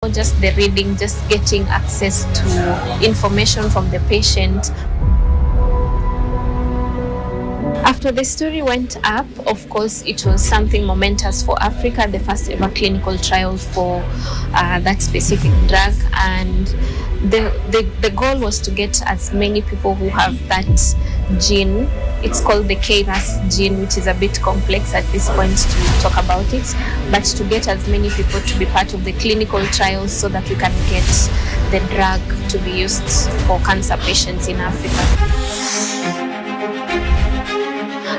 not just the reading, just getting access to information from the patient. After the story went up, of course, it was something momentous for Africa, the first ever clinical trial for that specific drug. And the goal was to get as many people who have that gene. It's called the KRAS gene, which is a bit complex at this point to talk about it, but to get as many people to be part of the clinical trials so that we can get the drug to be used for cancer patients in Africa.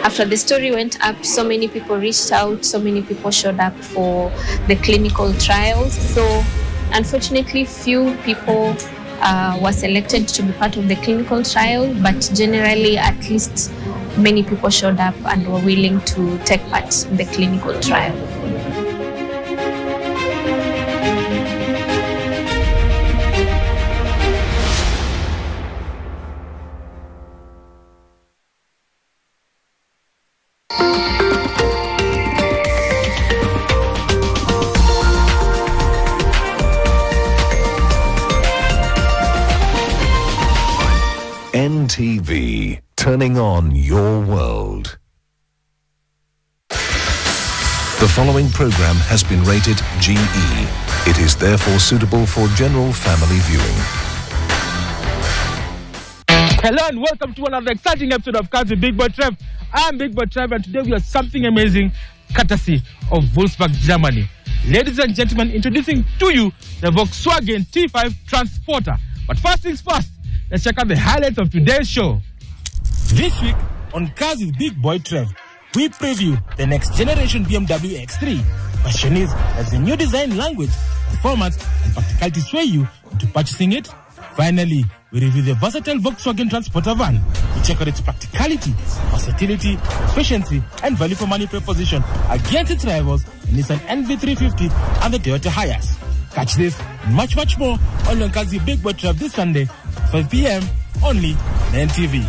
After the story went up, so many people reached out, so many people showed up for the clinical trials. So unfortunately, few people were selected to be part of the clinical trial, but generally, at least many people showed up and were willing to take part in the clinical trial. NTV, turning on your world. The following program has been rated GE. It is therefore suitable for general family viewing. Hello and welcome to another exciting episode of Cars with Big Boy Trev. I'm Big Boy Trev, and today we have something amazing courtesy of Wolfsburg, Germany. Ladies and gentlemen, introducing to you the Volkswagen T5 Transporter. But first things first, let's check out the highlights of today's show. This week on Cars with Big Boy Trev, we preview the next generation BMW X3. Question is, does the new design, language, performance and practicality sway you into purchasing it? Finally, we review the versatile Volkswagen Transporter van. We check out its practicality, versatility, efficiency and value for money proposition against its rivals, the Nissan NV350 and the Toyota Hiace. Catch this and much more on Cars with Big Boy Trev this Sunday, 5 p.m. only on NTV.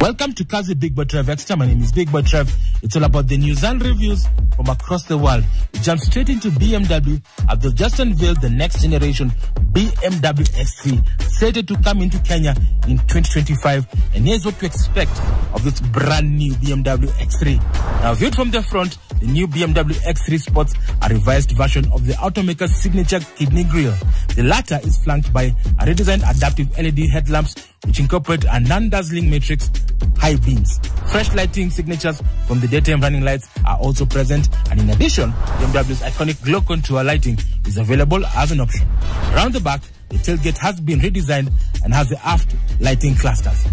Welcome to Cars with Big Boy Trev Extra. My name is Big Boy Trev. It's all about the news and reviews from across the world. We jump straight into BMW as they've just unveiled the next generation BMW X3, slated to come into Kenya in 2025. And here's what to expect of this brand new BMW X3. Now, viewed from the front, the new BMW X3 sports a revised version of the automaker's signature kidney grille. The latter is flanked by a redesigned adaptive LED headlamps which incorporate a non-dazzling matrix high beams. Fresh lighting signatures from the daytime running lights are also present, and in addition, BMW's iconic glow contour lighting is available as an option. Around the back, the tailgate has been redesigned and has the aft lighting clusters.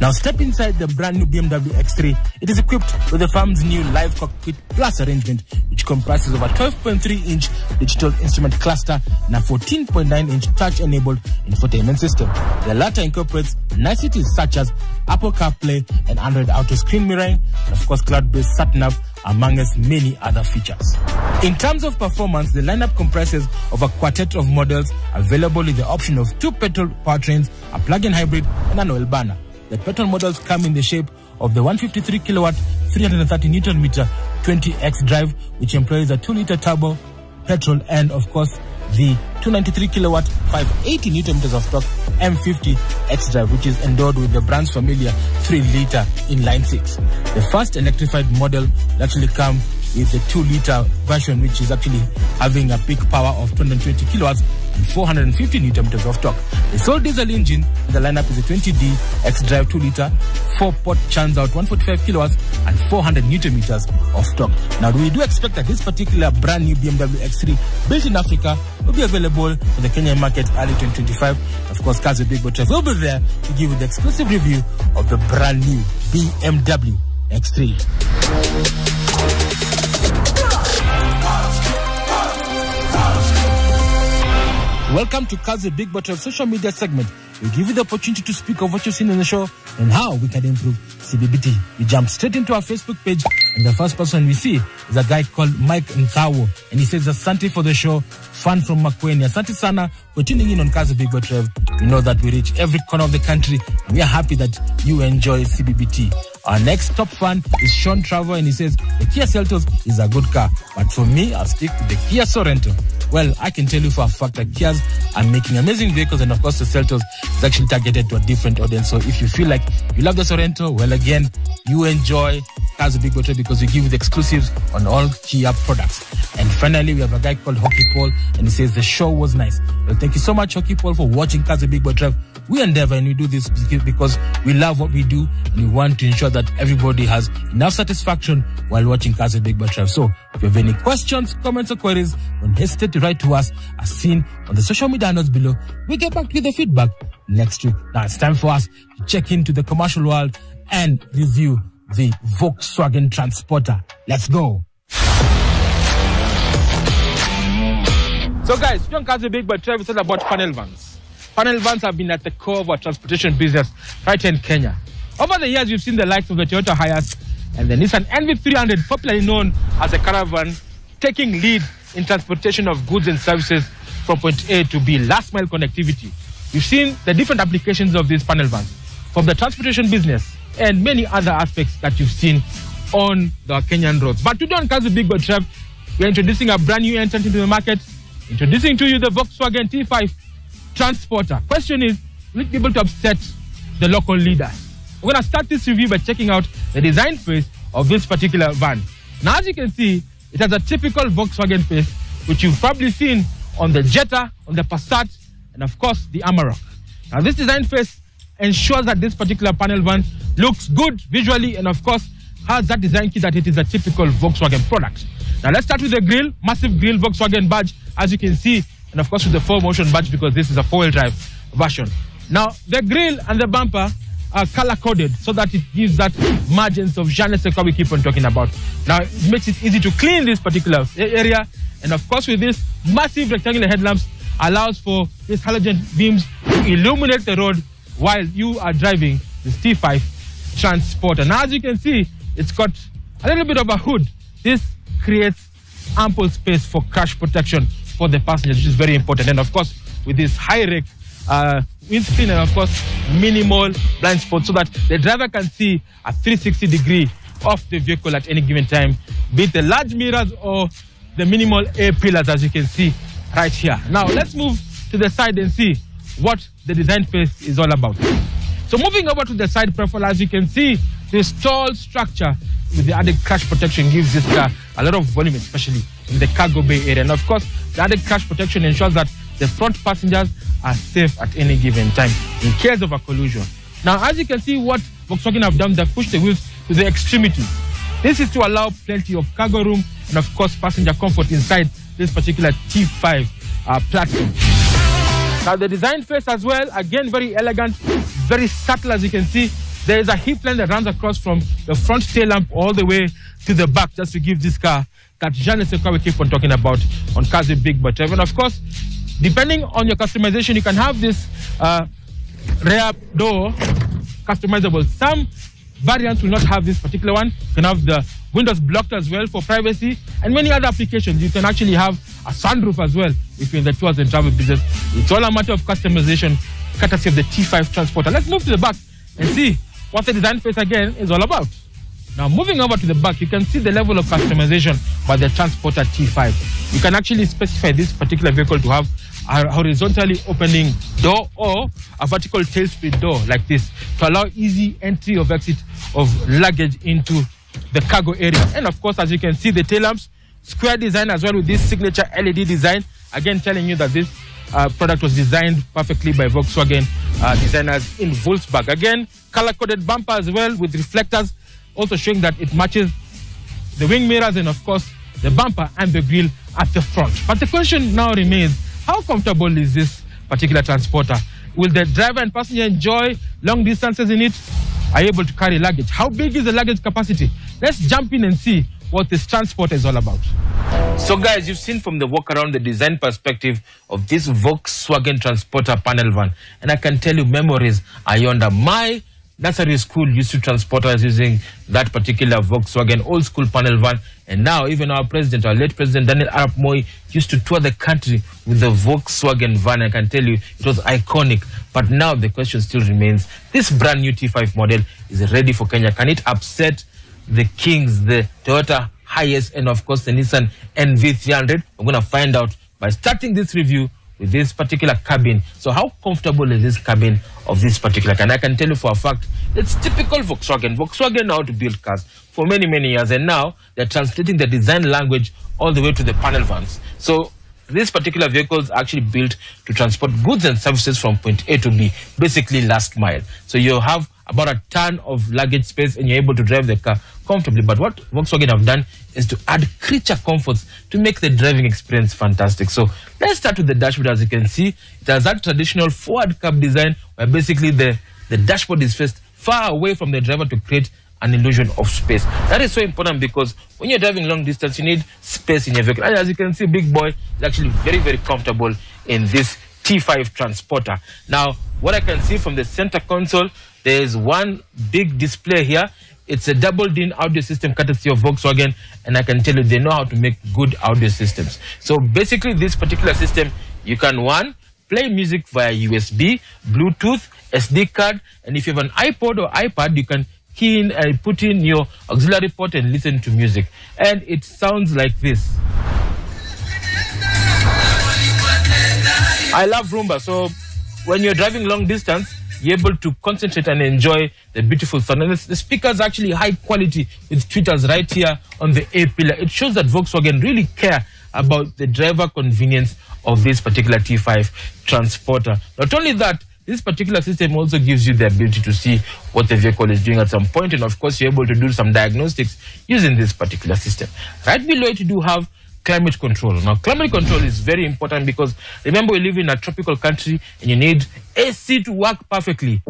Now step inside the brand new BMW X3. It is equipped with the firm's new Live Cockpit Plus arrangement, which comprises of a 12.3-inch digital instrument cluster and a 14.9-inch touch-enabled infotainment system. The latter incorporates niceties such as Apple CarPlay and Android Auto screen mirroring, and of course cloud-based sat-nav, among us many other features. In terms of performance, the lineup comprises of a quartet of models available with the option of 2 petrol powertrains, a plug-in hybrid and an oil burner. The petrol models come in the shape of the 153 kilowatt, 330 Newton meter 20X drive, which employs a 2-liter turbo petrol, and of course the 293 kilowatt, 580 Newton meters of torque M50 X drive, which is endowed with the brand's familiar 3-liter inline 6. The first electrified model will actually come with the 2-liter version, which is actually having a peak power of 220 kilowatts and 450 Newton meters of torque. The sole diesel engine in the lineup is a 20D X-Drive 2-liter, 4-pot churns out 145 kilowatts and 400 Newton meters of torque. Now, we do expect that this particular brand new BMW X3 built in Africa will be available in the Kenyan market early 2025. Of course, Cars with Big Boy Trev will be there to give you the exclusive review of the brand new BMW X3. Welcome to Cars with Big Boy Trev social media segment, we give you the opportunity to speak of what you've seen in the show and how we can improve CBBT. We jump straight into our Facebook page, and the first person we see is a guy called Mike Nthawo, and he says, Asante for the show, fan from Makweni. Asante sana for tuning in on Kazi Big Boy Trev. We know that we reach every corner of the country, and we are happy that you enjoy CBBT. Our next top fan is Sean Trevor, and he says, the Kia Seltos is a good car, but for me, I'll stick to the Kia Sorento. Well, I can tell you for a fact that Kias are making amazing vehicles, and of course the Seltos is actually targeted to a different audience. So if you feel like you love the Sorento, well, again, you enjoy Kazi Big Boy Trev because we give you the exclusives on all Kia products. And finally, we have a guy called Hockey Paul, and he says the show was nice. Well, thank you so much, Hockey Paul, for watching Kazi Big Boy Trev. We endeavor and we do this because we love what we do, and we want to ensure that everybody has enough satisfaction while watching Kazi Big Boy Trev. So if you have any questions, comments, or queries, don't hesitate to write to us as seen on the social media notes below. We get back to the feedback next week. Now it's time for us to check into the commercial world and review the Volkswagen Transporter. Let's go. So guys, John Kazi Big Boy Trev is all about panel vans. Panel vans have been at the core of our transportation business right in Kenya. Over the years, we've seen the likes of the Toyota Hiace and the Nissan NV300, popularly known as a caravan, taking lead in transportation of goods and services from point A to B, last mile connectivity. You've seen the different applications of these panel vans from the transportation business and many other aspects that you've seen on the Kenyan roads. But today on Kazi Big Boy Trev, we're introducing a brand new entrant into the market, introducing to you the Volkswagen T5 Transporter. Question is, will it be able to upset the local leaders? We're going to start this review by checking out the design face of this particular van. Now, as you can see, it has a typical Volkswagen face, which you've probably seen on the Jetta, on the Passat, and of course, the Amarok. Now, this design face ensures that this particular panel van looks good visually, and of course, has that design key that it is a typical Volkswagen product. Now, let's start with the grille, massive grille Volkswagen badge, as you can see, and of course with the 4Motion badge because this is a 4-wheel drive version. Now, the grille and the bumper are color-coded so that it gives that margins of je ne sais quoi we keep on talking about. Now, it makes it easy to clean this particular area, and of course with this massive rectangular headlamps allows for these halogen beams to illuminate the road while you are driving this T5 Transporter. Now, as you can see, it's got a little bit of a hood. This creates ample space for crash protection for the passengers, which is very important. And of course, with this high-rake windscreen and of course, minimal blind spot so that the driver can see a 360-degree of the vehicle at any given time, be it the large mirrors or the minimal A-pillars, as you can see right here. Now, let's move to the side and see what the design face is all about. So moving over to the side profile, as you can see, this tall structure with the added crash protection gives this car a lot of volume, especially in the cargo bay area. And of course, the added crash protection ensures that the front passengers are safe at any given time in case of a collision. Now, as you can see, what Volkswagen have done, they've pushed the wheels to the extremity. This is to allow plenty of cargo room and of course passenger comfort inside this particular T5 platform. Now, the design face as well, again, very elegant, very subtle, as you can see. There is a heat line that runs across from the front tail lamp all the way to the back, just to give this car that je ne sais quoi we keep on talking about on Kazi Big Boy Trev. And of course, depending on your customization, you can have this rear door customizable. Some variants will not have this particular one. You can have the windows blocked as well for privacy, and many other applications. You can actually have a sunroof as well if you're in the tours and travel business. It's all a matter of customization, courtesy of the T5 Transporter. Let's move to the back and see what the design face again is all about. Now, moving over to the back, you can see the level of customization by the Transporter T5. You can actually specify this particular vehicle to have a horizontally opening door or a vertical tail split door like this to allow easy entry or exit of luggage into the cargo area. And of course, as you can see, the tail lamps, square design as well with this signature LED design, again telling you that this product was designed perfectly by Volkswagen designers in Wolfsburg. Again, color-coded bumper as well with reflectors, also showing that it matches the wing mirrors and of course the bumper and the grille at the front. But the question now remains, how comfortable is this particular transporter? Will the driver and passenger enjoy long distances in it? Are you able to carry luggage? How big is the luggage capacity? Let's jump in and see what this transporter is all about. So guys, you've seen from the walk around the design perspective of this Volkswagen Transporter panel van, and I can tell you memories are yonder. My nursery school used to transport us using that particular Volkswagen old school panel van, and now even our president, our late president Daniel Arap Moi, used to tour the country with the Volkswagen van. I can tell you it was iconic. But now the question still remains, this brand new T5 model is ready for Kenya. Can it upset the kings, the Toyota Hiace, and of course the Nissan NV300? We're going to find out by starting this review with this particular cabin. So how comfortable is this cabin of this particular car? And I can tell you for a fact, it's typical Volkswagen. Volkswagen know how to build cars for many, many years, and now they're translating the design language all the way to the panel vans. So this particular vehicle is actually built to transport goods and services from point A to B, basically last mile. So you have about a ton of luggage space and you're able to drive the car comfortably. But what Volkswagen have done is to add creature comforts to make the driving experience fantastic. So let's start with the dashboard. As you can see, it has that traditional forward cab design where basically the dashboard is faced far away from the driver to create an illusion of space. That is so important because when you're driving long distance, you need space in your vehicle. And as you can see, Big Boy is actually very, very comfortable in this T5 Transporter. Now, what I can see from the center console, there is one big display here. It's a double DIN audio system courtesy of Volkswagen, and I can tell you they know how to make good audio systems. So basically, this particular system, you can, one, play music via USB, Bluetooth, SD card, and if you have an iPod or iPad, you can key in and put in your auxiliary port and listen to music. And it sounds like this. I love Roomba, so when you're driving long distance, you're able to concentrate and enjoy the beautiful sound. And the speaker is actually high quality with tweeters right here on the A pillar. It shows that Volkswagen really care about the driver convenience of this particular T5 Transporter. Not only that, this particular system also gives you the ability to see what the vehicle is doing at some point, and of course you're able to do some diagnostics using this particular system. Right below it, you do have climate control. Now, climate control is very important because remember, we live in a tropical country and you need AC to work perfectly.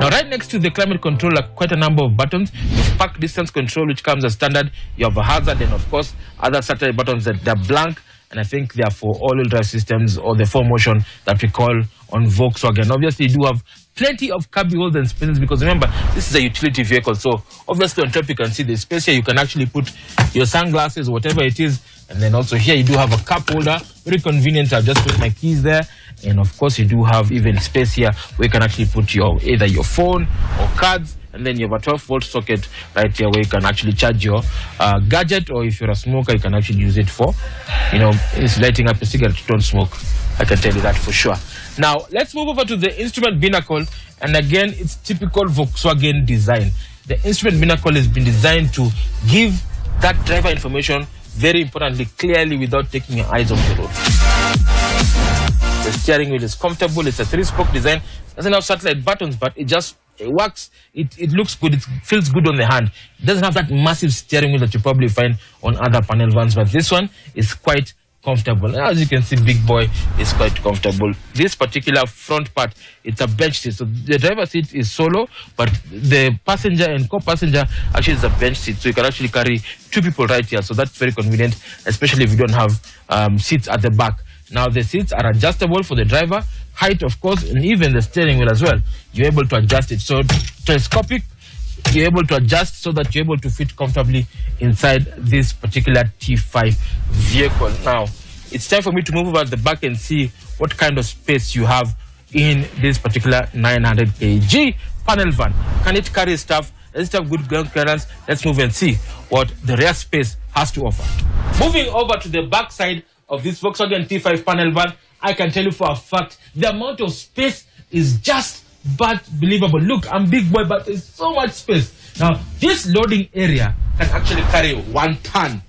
Now, right next to the climate control are quite a number of buttons. There's park distance control, which comes as standard. You have a hazard, and of course, other satellite buttons that they're blank. And I think they are for all-wheel drive systems or the 4Motion that we call on Volkswagen. Obviously, you do have plenty of cubby holes and spaces because remember, this is a utility vehicle. So obviously on top you can see the space here. You can actually put your sunglasses, whatever it is. And then also here you do have a cup holder. Very convenient. I've just put my keys there. And of course you do have even space here where you can actually put your either your phone or cards. And then you have a 12-volt socket right here where you can actually charge your gadget, or if you're a smoker, you can actually use it for, it's lighting up a cigarette. Don't smoke. I can tell you that for sure. Now, let's move over to the instrument binnacle. And again, it's typical Volkswagen design. The instrument binnacle has been designed to give that driver information, very importantly, clearly without taking your eyes off the road. The steering wheel is comfortable. It's a 3-spoke design. It doesn't have satellite buttons, but it works. It looks good. It feels good on the hand. It doesn't have that massive steering wheel that you probably find on other panel vans, but this one is quite comfortable. As you can see, Big Boy is quite comfortable. This particular front part, it's a bench seat. So the driver's seat is solo, but the passenger and co-passenger actually is a bench seat. So you can actually carry 2 people right here. So that's very convenient, especially if you don't have seats at the back. Now the seats are adjustable for the driver, height of course, and even the steering wheel as well. You're able to adjust it. So telescopic, you're able to adjust so that you're able to fit comfortably inside this particular T5 vehicle. Now, it's time for me to move over to the back and see what kind of space you have in this particular 900 kg panel van. Can it carry stuff? Does it have good ground clearance? Let's move and see what the rear space has to offer. Moving over to the back side of this Volkswagen T5 panel van, I can tell you for a fact, the amount of space is just but believable. Look, I'm Big Boy, but there's so much space. Now, this loading area can actually carry 1 ton,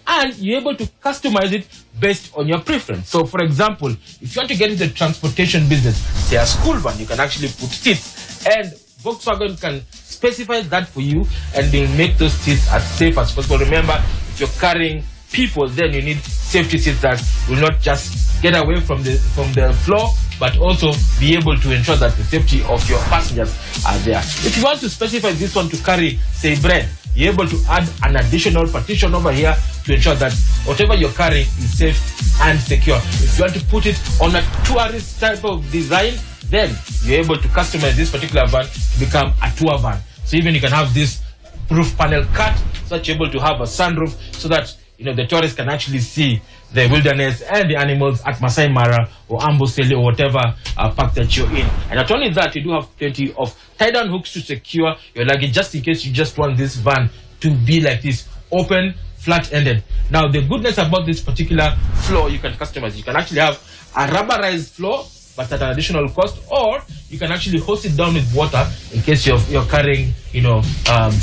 and you're able to customize it based on your preference. So, for example, if you want to get into the transportation business, say a school van, you can actually put seats, and Volkswagen can specify that for you, and they make those seats as safe as possible. Remember, if you're carrying people, then you need safety seats that will not just get away from the floor, but also be able to ensure that the safety of your passengers are there. If you want to specify this one to carry, say, bread, you're able to add an additional partition over here to ensure that whatever you're carrying is safe and secure. If you want to put it on a tourist type of design, then you're able to customize this particular van to become a tour van. So even you can have this roof panel cut so that you're able to have a sunroof so that the tourists can actually see the wilderness and the animals at Masai Mara or Amboseli or whatever park that you're in. And not only that, you do have plenty of tie-down hooks to secure your luggage just in case you just want this van to be like this, open, flat-ended. Now, the goodness about this particular floor, you can customize. You can actually have a rubberized floor, but at an additional cost, or you can actually hose it down with water in case you're carrying,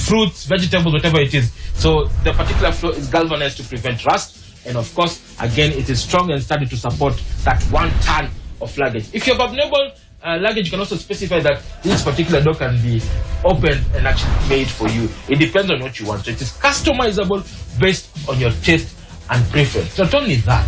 fruits, vegetables, whatever it is. So the particular floor is galvanized to prevent rust. And of course, again, it is strong and sturdy to support that 1 ton of luggage. If you have abnormal luggage, you can also specify that this particular door can be opened and actually made for you. It depends on what you want. So it is customizable based on your taste and preference. Not only that,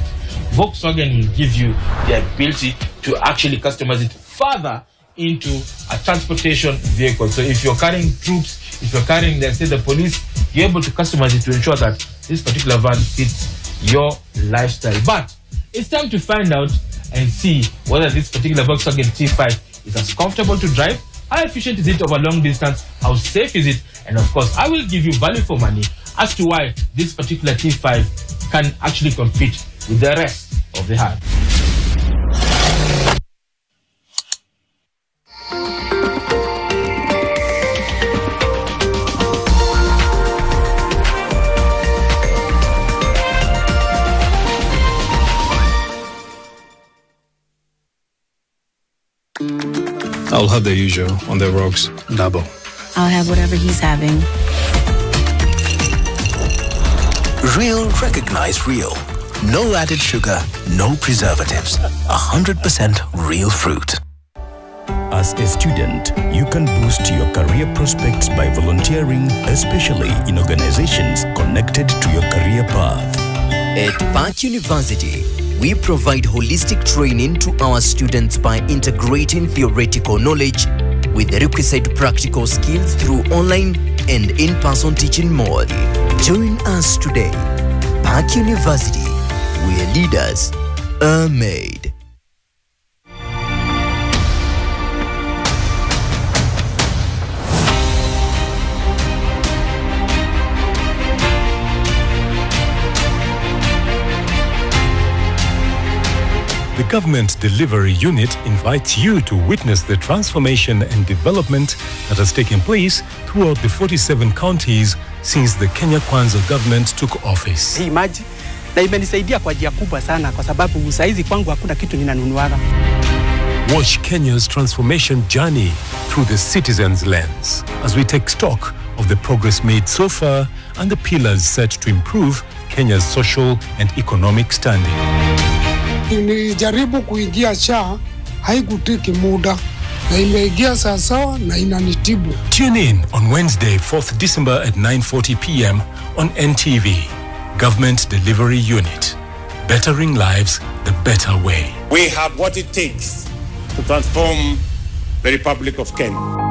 Volkswagen will give you the ability to actually customize it further into a transportation vehicle. So if you're carrying troops, if you're carrying, let's say, the police, you're able to customize it to ensure that this particular van fits your lifestyle. But it's time to find out and see whether this particular Volkswagen T5 is as comfortable to drive, how efficient is it over long distance, how safe is it, and of course I will give you value for money as to why this particular T5 can actually compete with the rest of the herd. I'll have the usual on the rocks, double. I'll have whatever he's having. Real recognize real. No added sugar, no preservatives. 100% real fruit. As a student, you can boost your career prospects by volunteering, especially in organizations connected to your career path. At Park University, we provide holistic training to our students by integrating theoretical knowledge with the requisite practical skills through online and in-person teaching mode. Join us today. Park University, where leaders are made. The Government Delivery Unit invites you to witness the transformation and development that has taken place throughout the 47 counties since the Kenya Kwanza government took office. Hii maji na imenisaidia kwa njia kubwa sana kwa sababu saizi kwangu hakuna kitu ninanunuaga. Watch Kenya's transformation journey through the citizens' lens as we take stock of the progress made so far and the pillars set to improve Kenya's social and economic standing. Nilijaribu kuingia SHA, haikutiki muda na imeingia sawasawa na inanitibu. Tune in on Wednesday, 4th December at 9:40 p.m. on NTV. Government Delivery Unit. Bettering lives the better way. We have what it takes to transform the Republic of Kenya.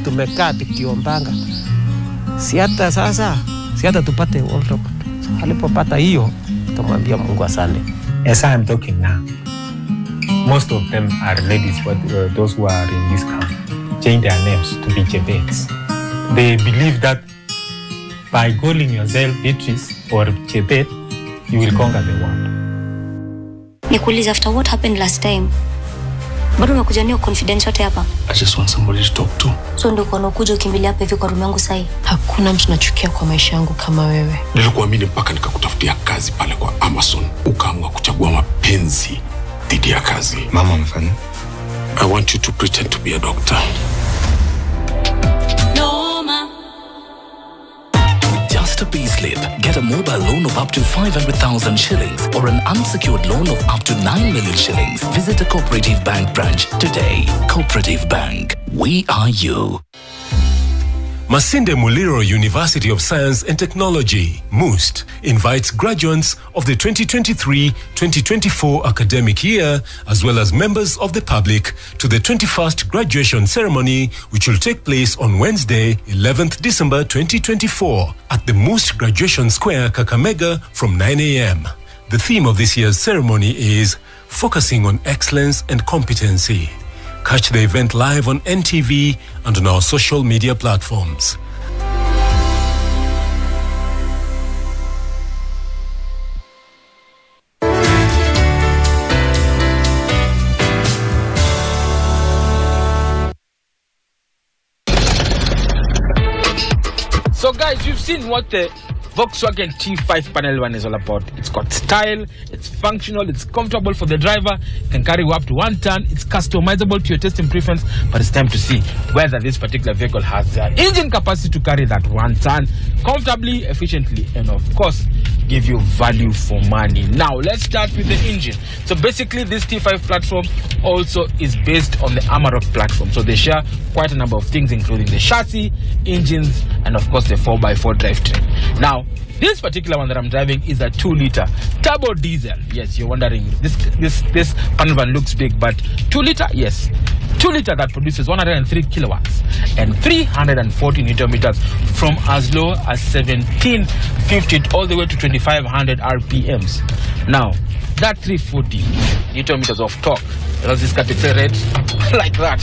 Tumekaa tukiombanga. Si hata tupate World Cup. Alipopata hiyo, tumwambia Mungu asante. As I am talking now, most of them are ladies, but those who are in this camp change their names to be Chebets. They believe that by calling yourself Beatrice or Chebet, you will conquer the world. Nikuuliza, after what happened last time, bado umekuja niyo confidence yote hapa? I just want somebody to talk to. So ndio kwa unakuja ukimbilia hapa hivi kwa room yangu sahi? Hakuna mtu nachukia kwa maisha yangu kama wewe. Nilikuamini mpaka nikakutafutia kazi pale kwa Amazon. Ukaamua kuchagua mapenzi dhidi ya kazi. Mama amefanya? I want you to pretend to be a doctor. With just a payslip, get a mobile loan of up to 500,000 shillings or an unsecured loan of up to 9 million shillings. Visit a Cooperative Bank branch today. Cooperative Bank. We are you. Masinde Muliro University of Science and Technology, MUST, invites graduates of the 2023-2024 academic year, as well as members of the public, to the 21st graduation ceremony, which will take place on Wednesday, 11th December 2024, at the MUST Graduation Square, Kakamega, from 9 a.m. The theme of this year's ceremony is Focusing on Excellence and Competency. Catch the event live on NTV and on our social media platforms. So guys, you've seen what the Volkswagen T5 panel van is all about. It's got style, it's functional, it's comfortable for the driver, it can carry up to 1 ton, it's customizable to your tasting preference, but it's time to see whether this particular vehicle has the engine capacity to carry that 1 ton comfortably, efficiently, and of course, give you value for money. Now, let's start with the engine. So basically, this T5 platform also is based on the Amarok platform. So they share quite a number of things, including the chassis, engines, and of course, the 4x4 drivetrain. Now, this particular one that I'm driving is a 2-liter turbo diesel. Yes, you're wondering, this panel van looks big, but 2-liter, yes. 2-liter that produces 103 kilowatts and 340 newton meters from as low as 1750 all the way to 2500 RPMs. Now, that 340 newton meters of torque, does this car accelerate like that?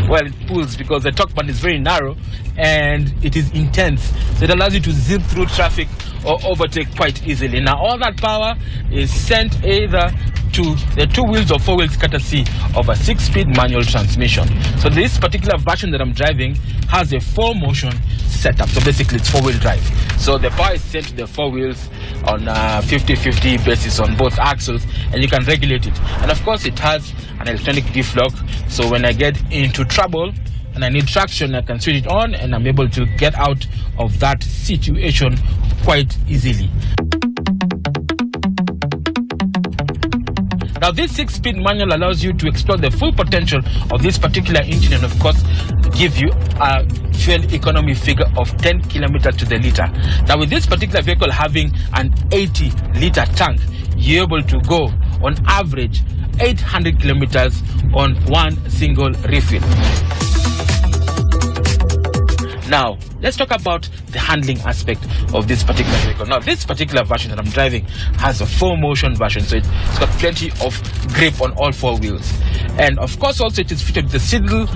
Well, it pulls because the torque band is very narrow and it is intense. So it allows you to zip through traffic or overtake quite easily. Now, all that power is sent either to the 2 wheels or 4 wheels courtesy of a 6-speed manual transmission. So this particular version that I'm driving has a 4-motion setup. So basically it's 4-wheel drive. So the power is sent to the 4 wheels on a 50-50 basis on both axles, and you can regulate it. And of course it has an electronic diff-lock. So when I get into trouble and I need traction, I can switch it on and I'm able to get out of that situation quite easily. Now, this 6-speed manual allows you to explore the full potential of this particular engine and, of course, give you a fuel economy figure of 10 kilometers to the liter. Now, with this particular vehicle having an 80-liter tank, you're able to go, on average, 800 kilometers on one single refill. Now, let's talk about the handling aspect of this particular vehicle. Now, this particular version that I'm driving has a 4-motion version, so it's got plenty of grip on all 4 wheels. And of course, also it is fitted with the single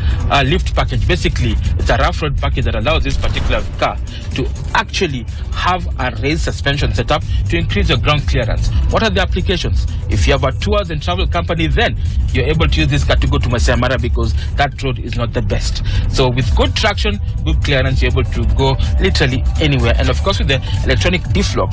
lift package. Basically, it's a rough road package that allows this particular car to actually have a raised suspension setup to increase your ground clearance. What are the applications? If you have a tours and travel company, then you're able to use this car to go to Masai Mara because that road is not the best. So with good traction, good clearance, you're able to go literally anywhere. And of course, with the electronic diff-lock,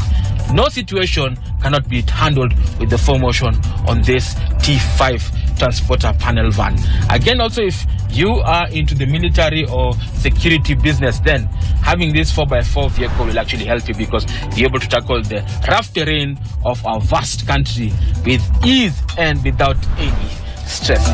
no situation cannot be handled with the 4-motion on this T5 transporter panel van. Again, also, if you are into the military or security business, then having this 4x4 vehicle will actually help you because you're able to tackle the rough terrain of our vast country with ease and without any stress.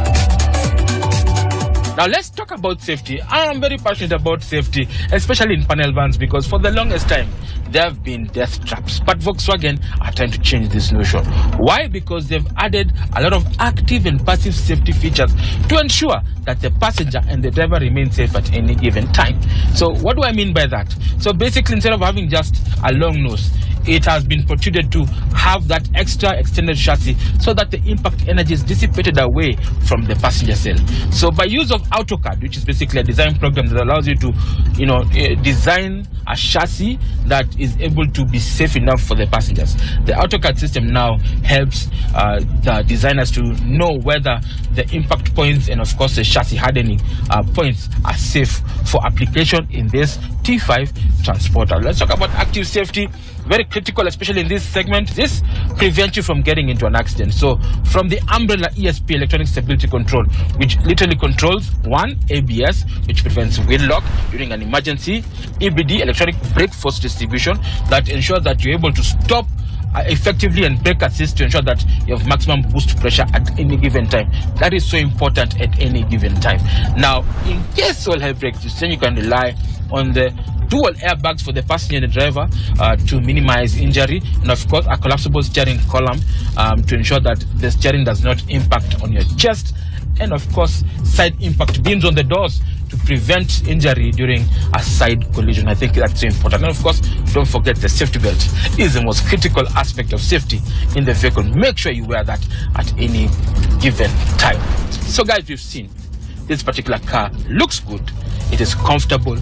Now, let's talk about safety. I am very passionate about safety, especially in panel vans, because for the longest time, there have been death traps. But Volkswagen are trying to change this notion. Why? Because they've added a lot of active and passive safety features to ensure that the passenger and the driver remain safe at any given time. So what do I mean by that? So basically, instead of having just a long nose, it has been protruded to have that extra extended chassis so that the impact energy is dissipated away from the passenger cell. So by use of AutoCAD, which is basically a design program that allows you to, design a chassis that is able to be safe enough for the passengers. The AutoCAD system now helps the designers to know whether the impact points and of course the chassis hardening points are safe for application in this T5 transporter. Let's talk about active safety. very critical, especially in this segment. This prevents you from getting into an accident. So from the umbrella ESP, electronic stability control, which literally controls one, ABS, which prevents wheel lock during an emergency, EBD, electronic brake force distribution, that ensures that you're able to stop effectively, and brake assist to ensure that you have maximum boost pressure at any given time. That is so important at any given time. Now, in case all hell breaks loose, then you can rely on the dual airbags for the passenger and the driver to minimize injury, and of course a collapsible steering column to ensure that the steering does not impact on your chest, and of course side impact beams on the doors to prevent injury during a side collision. I think that's so important. And of course, don't forget the safety belt is the most critical aspect of safety in the vehicle. Make sure you wear that at any given time. So guys, we've seen this particular car looks good, it is comfortable,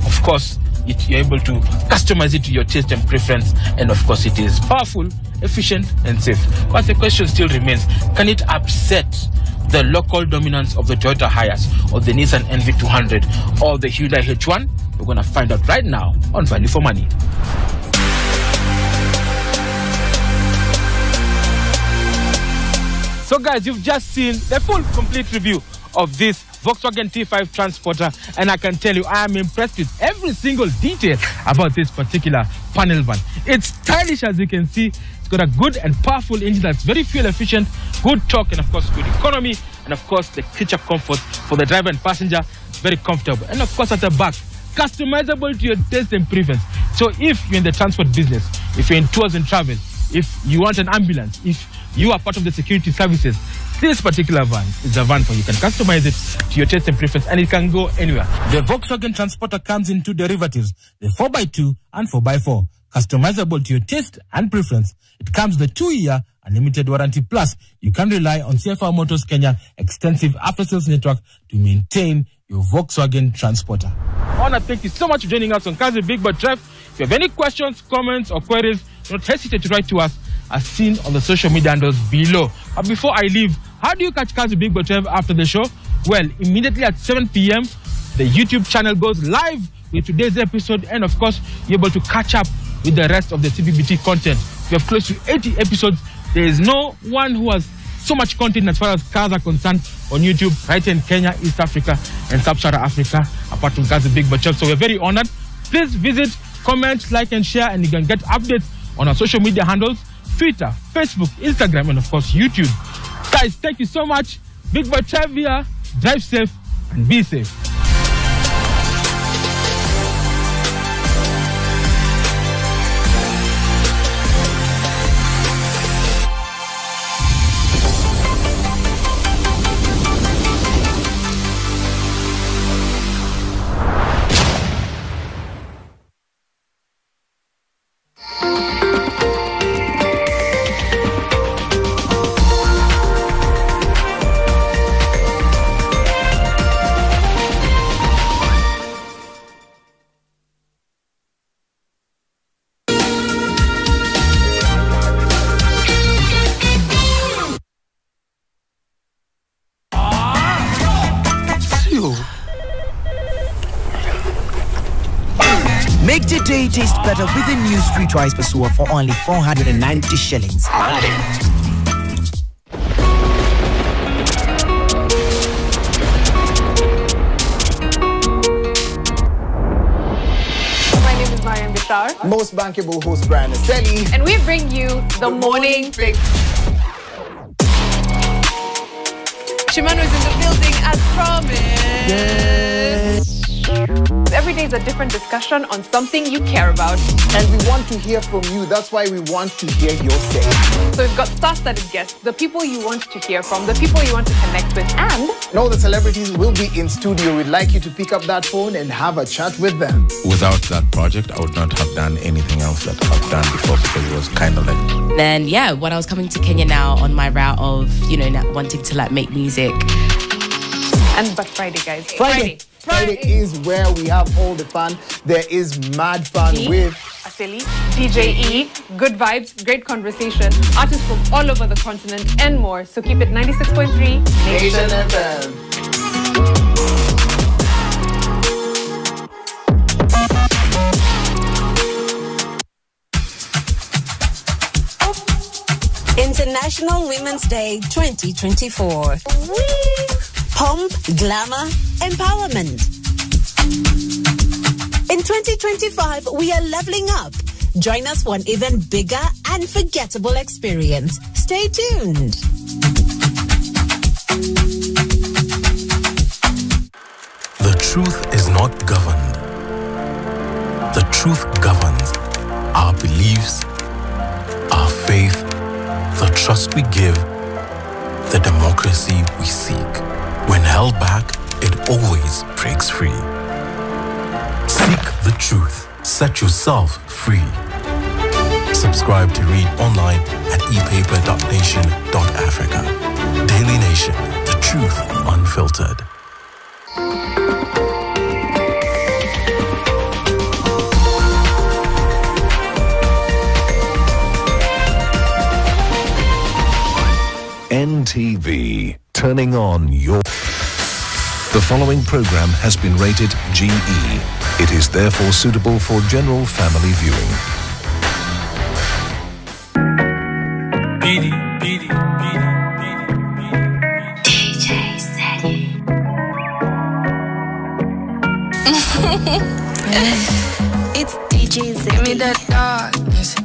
of course you're able to customize it to your taste and preference, and of course it is powerful, efficient and safe. But the question still remains, can it upset the local dominance of the Toyota Hiace or the Nissan NV200 or the Hyundai H1? We're going to find out right now on Value for Money. So guys, you've just seen the full complete review of this Volkswagen T5 Transporter, and I can tell you I am impressed with every single detail about this particular panel van. It's stylish, as you can see. It's got a good and powerful engine that's very fuel efficient, good torque, and of course good economy, and of course the creature comfort for the driver and passenger, very comfortable. And of course at the back, customizable to your taste and preference. So if you're in the transport business, if you're in tours and travel, if you want an ambulance, if you are part of the security services, this particular van is a van for you. You can customize it to your taste and preference, and it can go anywhere. The Volkswagen Transporter comes in two derivatives, the 4x2 and 4x4. Customizable to your taste and preference. It comes with a 2-year unlimited warranty, plus you can rely on CFR Motors Kenya extensive after-sales network to maintain your Volkswagen Transporter. I want to thank you so much for joining us on Kazi Big But Trev. If you have any questions, comments or queries, don't hesitate to write to us as seen on the social media handles below. But before I leave, how do you catch Kazi Big But Trev after the show? Well, immediately at 7 p.m, the YouTube channel goes live with today's episode, and of course, you're able to catch up with the rest of the CBBT content. We have close to 80 episodes. There is no one who has so much content as far as cars are concerned on YouTube, right in Kenya, East Africa, and Sub-Saharan Africa, apart from Kazi Big But Trev. So we're very honored. Please visit, comment, like, and share, and you can get updates on our social media handles: Twitter, Facebook, Instagram, and of course YouTube. Guys, thank you so much. Big Boy Trev here. Drive safe and be safe. Make the day taste better with a new Streetwise Pasua for only 490 shillings. My name is Mariam Bishar. Most bankable host Brian Aseli. And we bring you the Morning Fix. Shimano is in the building as promised. Yes. Every day is a different discussion on something you care about. And we want to hear from you. That's why we want to hear your say. So we've got star-studded guests, the people you want to hear from, the people you want to connect with, and know the celebrities will be in studio. We'd like you to pick up that phone and have a chat with them. Without that project, I would not have done anything else that I've done before, because it was kind of like... Then, yeah, when I was coming to Kenya now on my route of, you know, wanting to like make music. But Friday, guys. Friday is where we have all the fun. There is mad fun with Aseli, DJ E, good vibes, great conversation, artists from all over the continent and more. So keep it 96.3 Nation FM. International Women's Day 2024. Pomp, glamour, empowerment. In 2025, we are leveling up. Join us for an even bigger and unforgettable experience. Stay tuned. The truth is not governed. The truth governs our beliefs, our faith, the trust we give, the democracy we seek. When held back, it always breaks free. Seek the truth. Set yourself free. Subscribe to read online at epaper.nation.africa. Daily Nation, the truth unfiltered. NTV, turning on your... The following program has been rated GE. It is therefore suitable for general family viewing. DJ Sadie. It's DJ Sadie. Give me that darkness.